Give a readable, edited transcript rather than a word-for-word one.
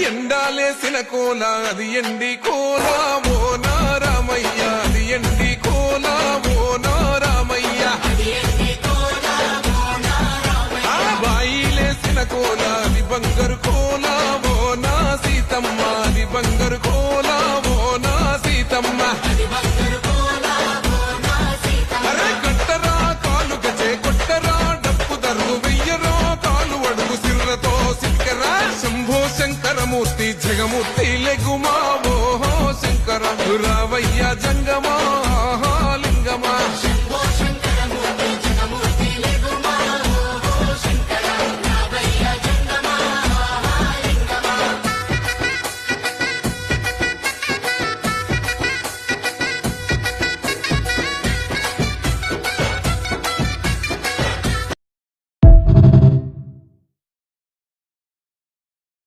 ఎండాలేసిన కోల అది ఎండి కోల ఓ నారామయ్య అది ఎండి కోల ఓ నారామయ్య బాయిలేసిన కోల అది బంగారు కోల ఓ నా సీతమ్మ అది బంగారు కోల ఓ నా సీతమ్మ అరే కట్టరా కాలు గజే కొట్టరా డప్పు దర్రు వెయ్యరో కాలు అడుగు సిర్రతో సిక్కరా శంభో శంకరమూర్తి జగమూర్తి లెగుమా ఓహో శంకర రావయ్య జంగమా లింగమా